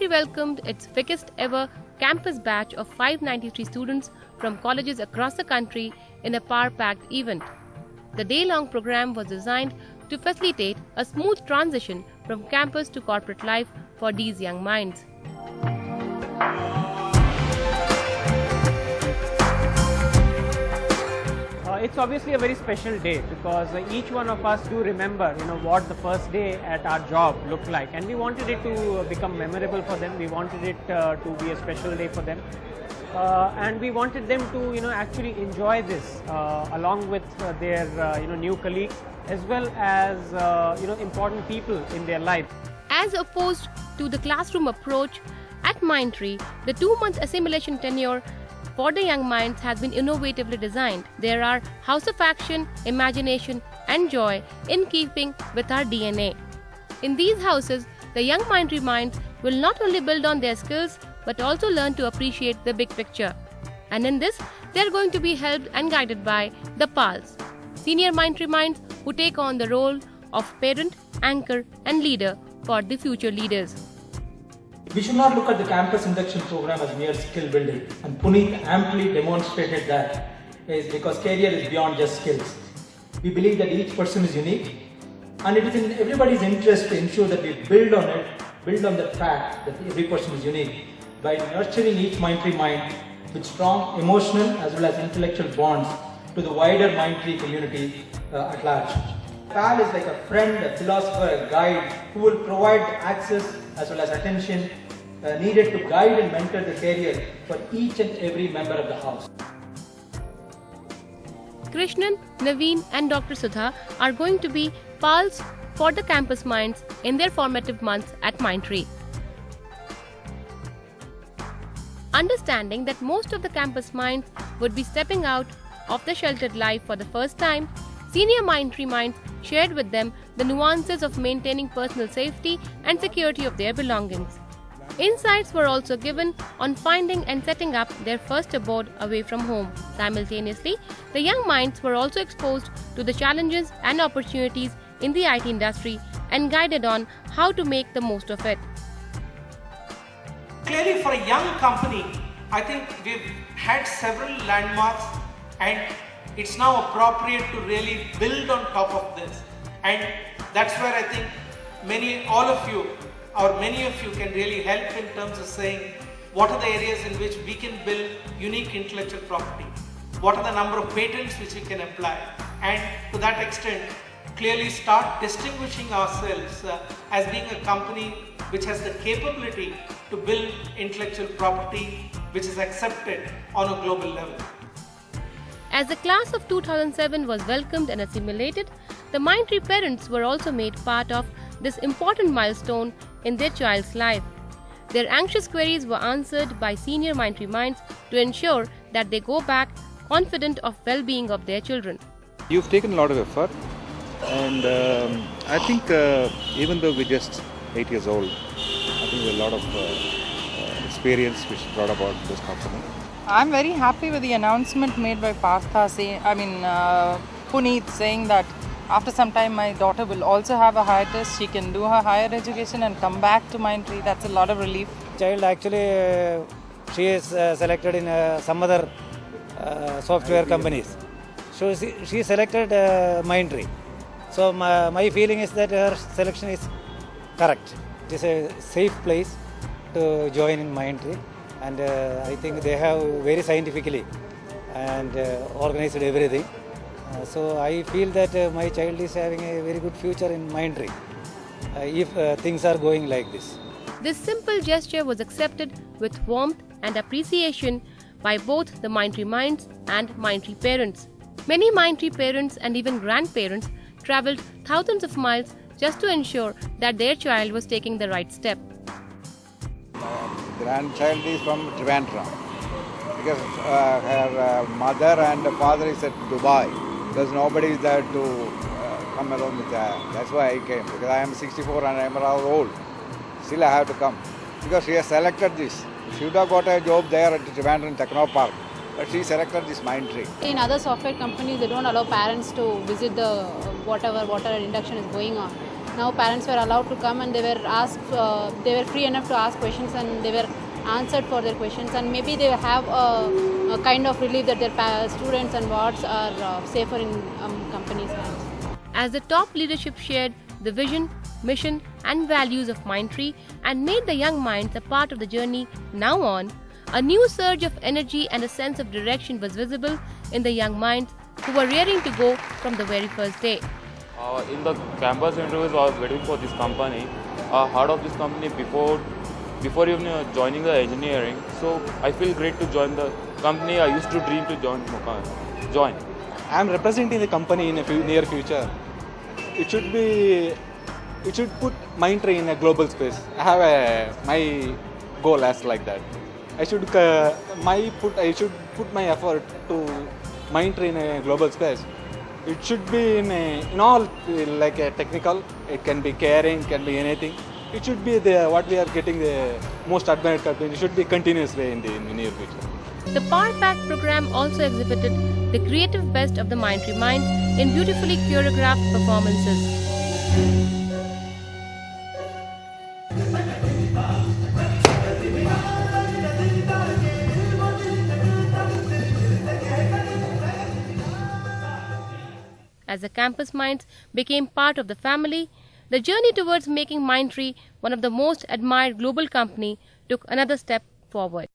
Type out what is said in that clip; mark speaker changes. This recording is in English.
Speaker 1: Mindtree welcomed its biggest ever campus batch of 593 students from colleges across the country in a power-packed event. The day-long program was designed to facilitate a smooth transition from campus to corporate life for these young minds.
Speaker 2: It's obviously a very special day because each one of us do remember, what the first day at our job looked like, and we wanted it to become memorable for them. We wanted it to be a special day for them, and we wanted them to, actually enjoy this along with their, new colleagues as well as, important people in their life.
Speaker 1: As opposed to the classroom approach, at Mindtree, the 2-month assimilation tenure for the young minds has been innovatively designed. There are house of action, imagination and joy in keeping with our DNA. In these houses, the young Mindtree minds will not only build on their skills but also learn to appreciate the big picture. And in this, they are going to be helped and guided by the PALs, senior Mindtree minds who take on the role of parent, anchor and leader for the future leaders.
Speaker 3: We should not look at the campus induction program as mere skill building, and Puneet amply demonstrated that is because career is beyond just skills. We believe that each person is unique, and it is in everybody's interest to ensure that we build on the fact that every person is unique by nurturing each Mindtree mind with strong emotional as well as intellectual bonds to the wider Mindtree community at large. PAL is like a friend, a philosopher, a guide who will provide access as well as attention needed to guide and mentor the career for each and every member of the house.
Speaker 1: Krishnan, Naveen and Dr. Sudha are going to be PALs for the campus minds in their formative months at Mindtree. Understanding that most of the campus minds would be stepping out of the sheltered life for the first time, senior Mindtree minds shared with them the nuances of maintaining personal safety and security of their belongings. Insights were also given on finding and setting up their first abode away from home. Simultaneously, the young minds were also exposed to the challenges and opportunities in the IT industry and guided on how to make the most of it.
Speaker 4: Clearly, for a young company, I think we've had several landmarks, and it's now appropriate to really build on top of this. And that's where I think many of you can really help in terms of saying what are the areas in which we can build unique intellectual property, what are the number of patents which we can apply, and to that extent clearly start distinguishing ourselves as being a company which has the capability to build intellectual property which is accepted on a global level.
Speaker 1: As the class of 2007 was welcomed and assimilated, the Mindtree parents were also made part of this important milestone in their child's life. Their anxious queries were answered by senior Mindtree minds to ensure that they go back confident of well-being of their children.
Speaker 5: You've taken a lot of effort, and I think even though we're just 8 years old, I think there's a lot of experience which brought about this company.
Speaker 6: I'm very happy with the announcement made by Puneet saying that after some time my daughter will also have a hiatus. She can do her higher education and come back to Mindtree. That's a lot of relief.
Speaker 7: Child actually she is selected in some other software companies. So she selected Mindtree. So my feeling is that her selection is correct. It is a safe place to join in Mindtree. And I think they have very scientifically and organized everything. So I feel that my child is having a very good future in Mindtree if things are going like this.
Speaker 1: This simple gesture was accepted with warmth and appreciation by both the Mindtree minds and Mindtree parents. Many Mindtree parents and even grandparents travelled thousands of miles just to ensure that their child was taking the right step.
Speaker 5: Grandchild is from Trivandrum because her mother and father is at Dubai. There's nobody there to come along with her. That's why I came, because I am 64 and I am rather old. Still I have to come because she has selected this. She would have got a job there at Trivandrum Techno Park, but she selected this Mindtree.
Speaker 8: In other software companies, they don't allow parents to visit the whatever induction is going on. Now parents were allowed to come and they were asked, they were free enough to ask questions and they were answered for their questions, and maybe they have a kind of relief that their students and wards are safer in companies' hands.
Speaker 1: As the top leadership shared the vision, mission and values of Mindtree and made the young minds a part of the journey now on, a new surge of energy and a sense of direction was visible in the young minds who were raring to go from the very first day.
Speaker 9: In the campus interviews, I was waiting for this company. I heard of this company before even joining the engineering. So I feel great to join the company I used to dream to join.
Speaker 10: I am representing the company in a near future. It should put Mindtree in a global space. I have my goal as like that. I should put my effort to Mindtree in a global space. It should be in all like a technical. It can be caring, can be anything. It should be what we are getting the most admired company. It should be continuous way in the near future.
Speaker 1: The Power Pack program also exhibited the creative best of the Mindtree minds in beautifully choreographed performances. As the campus minds became part of the family, the journey towards making Mindtree one of the most admired global company took another step forward.